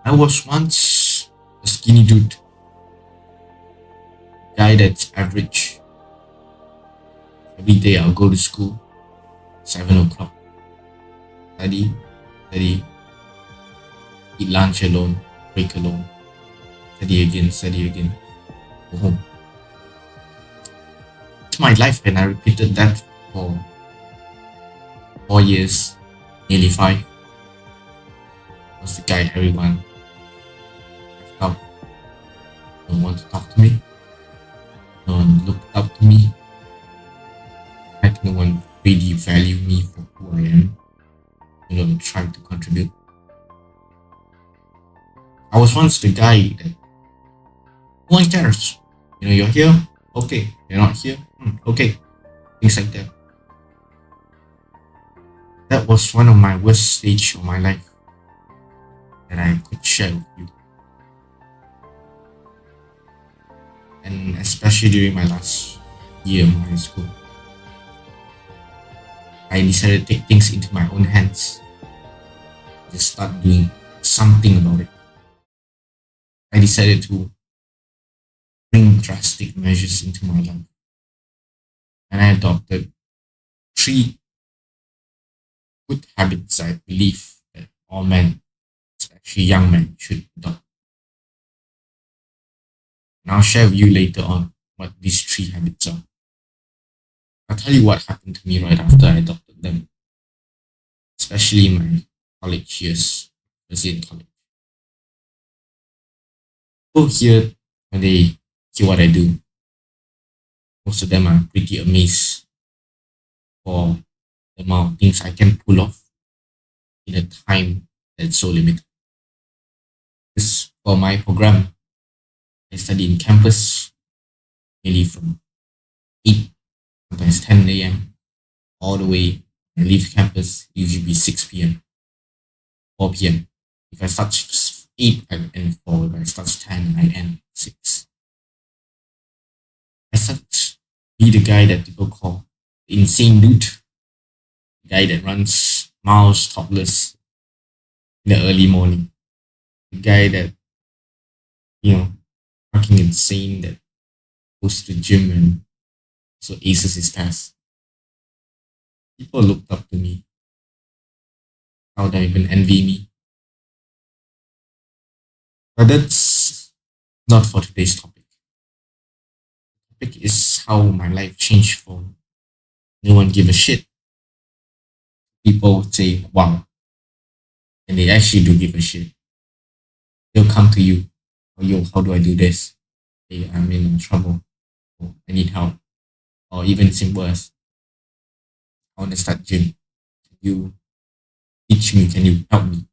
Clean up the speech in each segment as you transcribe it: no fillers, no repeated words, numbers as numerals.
I was once a skinny dude, guy that's average. Every day I'll go to school, 7 o'clock, study, study, eat lunch alone, break alone, study again, go home. It's my life, and I repeated that for 4 years, nearly five. I was the guy everyone left out. No one wanted to talk to me. No one looked up to me. In fact, no one really valued me for who I am. No one tried to contribute. I was once the guy that no one cares. You're here, okay. You're not here, okay. Things like that. That was one of my worst stage of my life that I could share with you. And especially during my last year of high school, I decided to take things into my own hands. Just start doing something about it. I decided to bring drastic measures into my life. And I adopted 3 good habits I believe that all men, especially young men, should adopt. And I'll share with you later on what these 3 habits are. I'll tell you what happened to me right after I adopted them, especially in my college years, in college. People here, when they hear what I do, most of them are pretty amazed for the amount of things I can pull off in a time that's so limited. Because for my program, I study in campus, nearly from 8, sometimes 10 a.m. all the way. I leave campus, usually be 6 p.m., 4 p.m. If I start 8, I end 4. If I start 10, I end 6. I start to be the guy that people call the insane dude, the guy that runs miles topless in the early morning, the guy that, fucking insane, that goes to the gym and so aces his test. People looked up to me. How they even envy me. But that's not for today's topic. The topic is how my life changed from no one give a shit. People would say, wow. And they actually do give a shit. They'll come to you. Oh, yo, how do I do this? Hey, I'm in trouble. Oh, I need help. Or even simple as, I want to start gym. Can you teach me? Can you help me?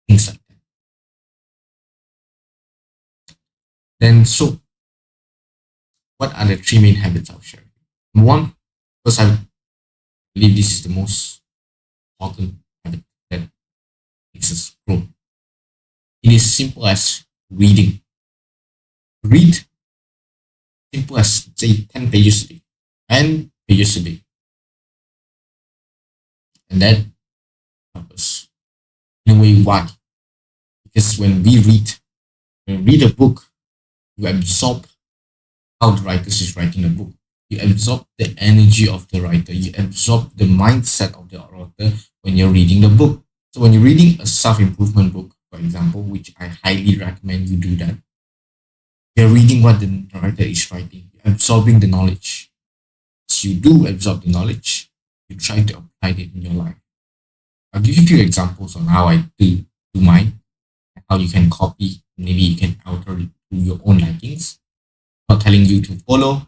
Things like that. Then, so what are the 3 main habits I'll share? Number one, because I believe this is the most important habit that makes us grow. It is simple as reading. Read simple as say 10 pages a day, 10 pages a day. And that helps us. In a way, why? Because when we read a book, you absorb how the writer is writing the book. You absorb the energy of the writer. You absorb the mindset of the author when you're reading the book. So when you're reading a self-improvement book, for example, which I highly recommend you do that, you're reading what the writer is writing, you're absorbing the knowledge. As you do absorb the knowledge, you try to apply it in your life. I'll give you a few examples on how I do mine, and how you can copy, maybe you can alter it to your own likings. I'm not telling you to follow,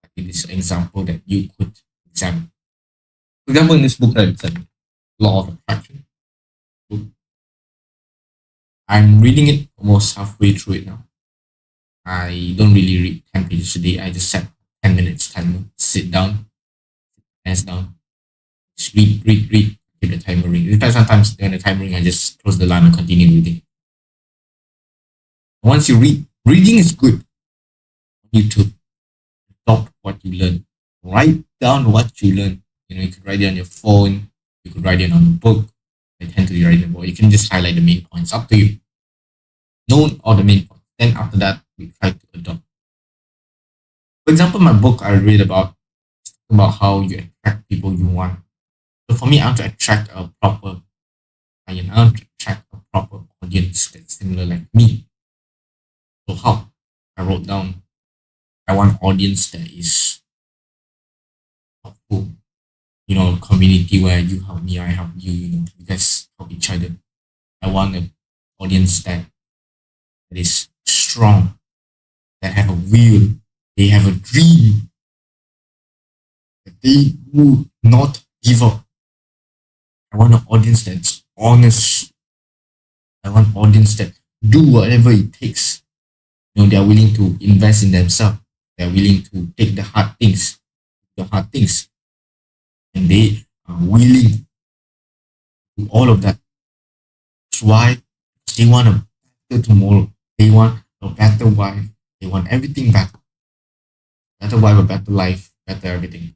but it is an example that you could examine. For example, in this book that it's a law of attraction book, I'm reading it almost halfway through it now. I don't really read 10 pages a day. I just set 10 minutes timer, sit down, hands down, just read, keep the timer ring. In fact, sometimes when the timer ring, I just close the line and continue reading. Once you read, reading is good. You to adopt what you learn. Write down what you learn. You could write it on your phone. You could write it on a book. I tend to write the book. You can just highlight the main points. Up to you. Know all the main points. Then after that, we try to adopt. For example, my book I read about how you attract people you want. So for me, I want to attract a proper client. I want to attract a proper audience that's similar like me. So how? I wrote down I want audience that is helpful. Community where you help me, I help you. You guys help each other. I want an audience that is strong, that have a will, they have a dream, that they will not give up. I want an audience that's honest. I want an audience that do whatever it takes. They are willing to invest in themselves. They are willing to take the hard things, and they are willing to do all of that. That's why they want a better tomorrow. They want a better wife. They want everything better. Better wife, a better life, better everything.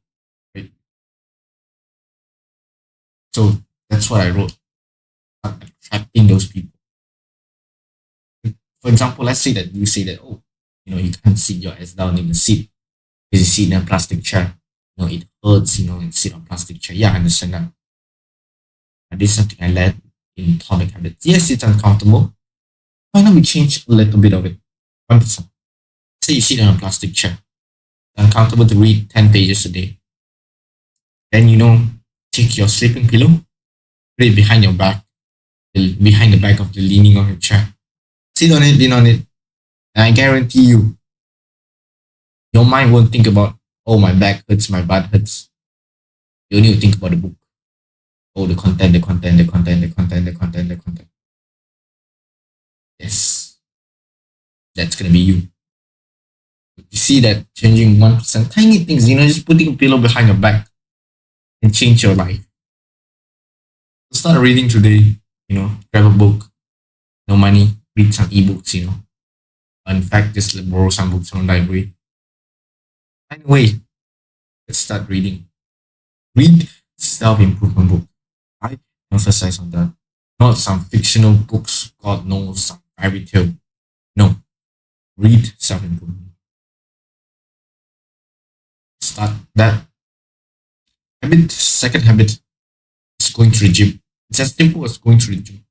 Right? So that's what I wrote. Attracting those people. For example, let's say that you say that, oh, you can't sit your ass down in the seat because you sit in a plastic chair. It hurts, and sit on plastic chair. Yeah, I understand that. And this is something I learned in Atomic Habits. Yes, it's uncomfortable. Why not we change a little bit of it? 1%. Say you sit on a plastic chair. It's uncomfortable to read 10 pages a day. Then, take your sleeping pillow, put it behind your back, behind the back of the leaning of your chair. Sit on it, lean on it. And I guarantee you, your mind won't think about, oh, my back hurts, my butt hurts. You only think about the book. Oh, the content, the content, the content, the content, the content, the content. Yes, that's gonna be you. You see that changing 1%, tiny things, just putting a pillow behind your back can change your life. So start reading today, grab a book, no money, read some ebooks. In fact, just borrow some books from the library. Anyway, let's start reading. Read self-improvement book. I emphasize on that. Not some fictional books, God knows, some fairy tale. No, read self-improvement. Start that habit. Second habit is going to the gym. It's as simple as going to the gym.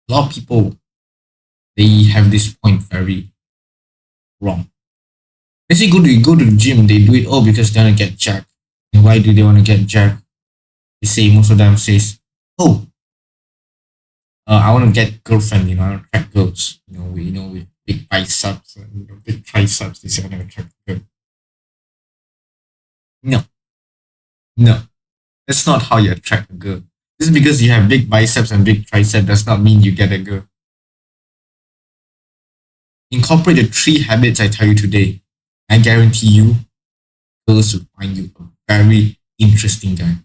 A lot of people, they have this point very wrong. They say go to the gym, they do it, oh, because they want to get jacked. And why do they want to get jacked? They say, most of them says, oh, I want to get girlfriend, I want to attract girls, with big biceps, big triceps. They say I want to attract girl. No, no, that's not how you attract a girl. Just because you have big biceps and big triceps does not mean you get a girl. Incorporate the 3 habits I tell you today. I guarantee you, girls will find you a very interesting guy.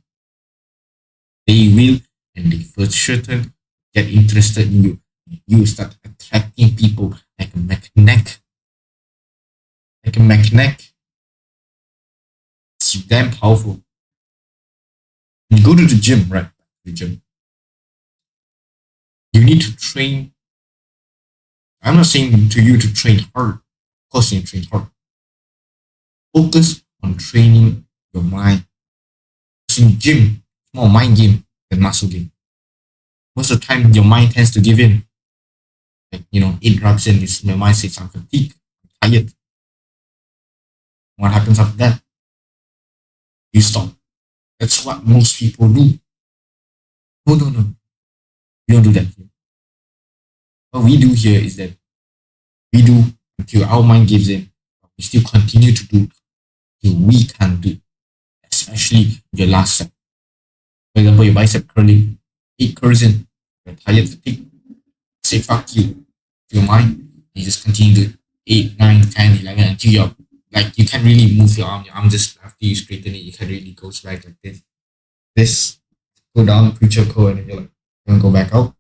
They will, and they for certain get interested in you. You start attracting people like a magnet. Like a magnet. It's damn powerful. You go to the gym, right? The gym. You need to train. I'm not saying to you to train hard. Of course, you train hard. Focus on training your mind. Because in gym, it's more mind game than muscle game. Most of the time, your mind tends to give in. Like, 8 reps in, your mind says, I'm fatigued, I'm tired. What happens after that? You stop. That's what most people do. No, no, no. We don't do that here. What we do here is that we do until our mind gives in. We still continue to do till we can do. Especially your last set. For example, your bicep curling, 8 curls in, you're tired, fatigued. Say fuck you to your mind. You just continue to do 8, 9, 10, 11 until you're like you can't really move your arm. Your arm just after you straighten it, you can really goes back like this. This go down, preacher core, and then you're like, you wanna go back out.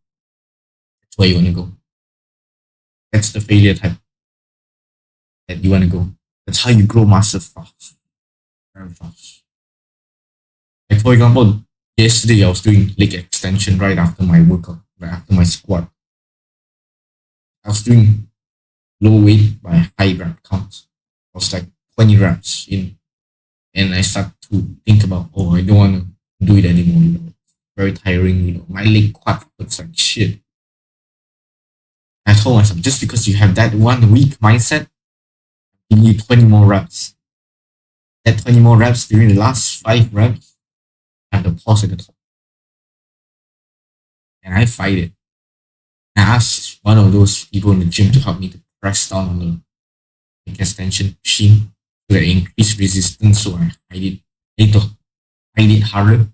That's where you wanna go. That's the failure type that you wanna go. That's how you grow muscle fast. Very fast. Like for example, Yesterday, I was doing leg extension right after my workout, right after my squat. I was doing low weight by high rep counts. I was like 20 reps in, and I start to think about, oh, I don't want to do it anymore. Very tiring. My leg quad hurts like shit. I told myself, just because you have that one weak mindset, you need 20 more reps. That 20 more reps during the last 5 reps, I have the pause at the top, and I fight it. I asked one of those people in the gym to help me to press down on the leg extension machine so that it increase resistance. So I need to hide it harder.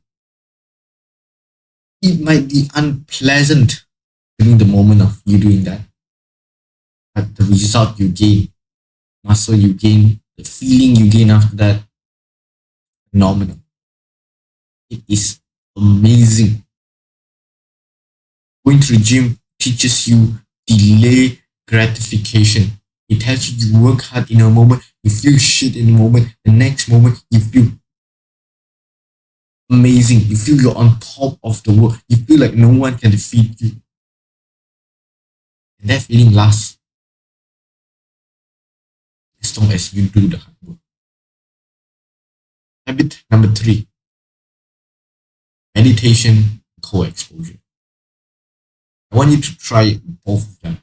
It might be unpleasant during the moment of you doing that, but the result you gain, muscle you gain, the feeling you gain after that, phenomenal. It is amazing. Going to the gym teaches you delay gratification. It tells you work hard in a moment, you feel shit in a moment, the next moment you feel amazing. You feel you're on top of the world. You feel like no one can defeat you. And that feeling lasts as long as you do the hard work. Habit number 3, meditation, co-exposure. I want you to try both of them.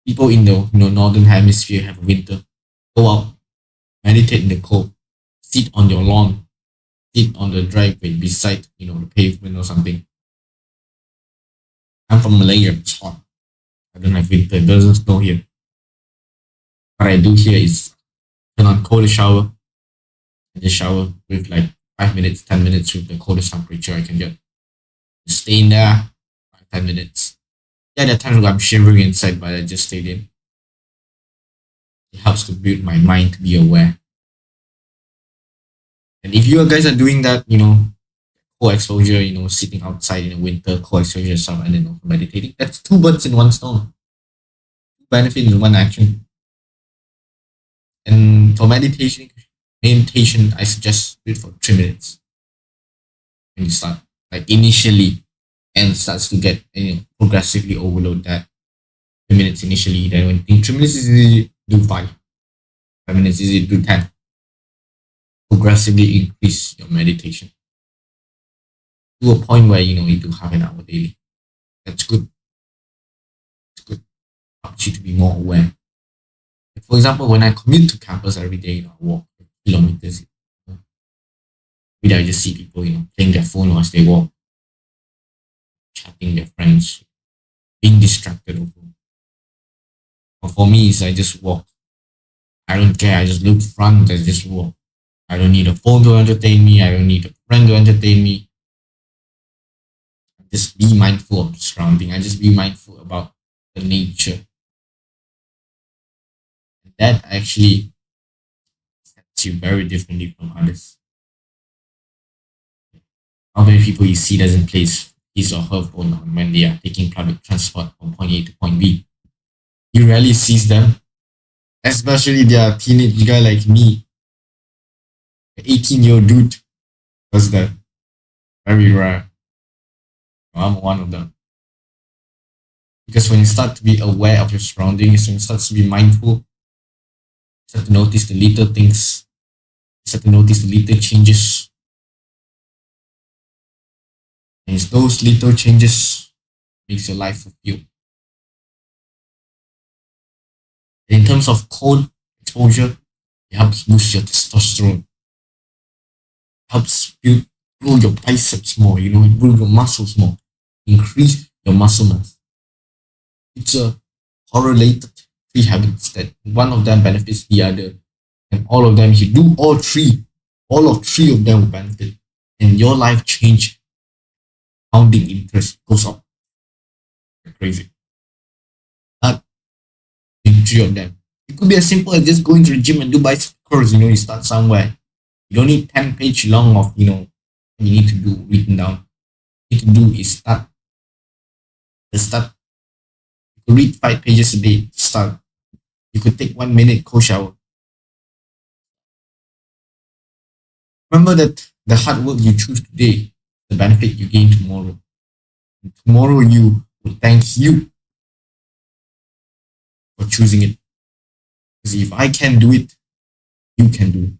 People in the northern hemisphere have winter. Go out, meditate in the cold, sit on your lawn, sit on the driveway beside the pavement or something. I'm from Malaya, it's hot. I don't have winter, it doesn't snow here. What I do here is turn on cold shower. I just shower with like 5 minutes, 10 minutes with the coldest temperature I can get. Just stay in there 5, 10 minutes. Yeah, there are times where I'm shivering inside, but I just stayed in. It helps to build my mind to be aware. And if you guys are doing that, co-exposure, sitting outside in the winter, co-exposure yourself, and then also meditating, that's two birds in one stone. Benefit in one action. And for meditation, I suggest do it for 3 minutes when you start. Like initially, and starts to get progressively overload that 3 minutes initially. Then when in 3 minutes is easy, do 5. 5 minutes is easy, do 10. Progressively increase your meditation to a point where you do half an hour daily. That's good. It's good. Helps you to be more aware. Like for example, when I commute to campus every day, I walk kilometers. I just see people, playing their phone whilst they walk, chatting their friends, being distracted over. But for me, I just walk. I don't care. I just look front. I just walk. I don't need a phone to entertain me. I don't need a friend to entertain me. Just be mindful of the surrounding. I just be mindful about the nature. And that actually sets you very differently from others. How many people you see doesn't place his or her phone on when they are taking public transport from point A to point B? You rarely sees them, especially they are teenage guy like me, an 18-year-old dude. Does that very rare. I'm one of them. Because when you start to be aware of your surroundings, when you start to be mindful, you start to notice the little things, you start to notice the little changes. And it's those little changes makes your life fulfilled. In terms of cold exposure, it helps boost your testosterone, helps build grow your biceps more, grow your muscles more, increase your muscle mass. It's a correlated 3 habits that one of them benefits the other. And all of them, if you do all of 3 of them will benefit. And your life change, founding interest goes up. Crazy. Not in 3 of them. It could be as simple as just going to the gym and do bicep curls. You start somewhere. You don't need 10 page long of, you need to do written down. You need to do is start. Just start. You could read 5 pages a day. Start. You could take 1 minute cold shower. Remember that The hard work you choose today, the benefit you gain tomorrow. And tomorrow you will thank you for choosing it. Because if I can do it, you can do it.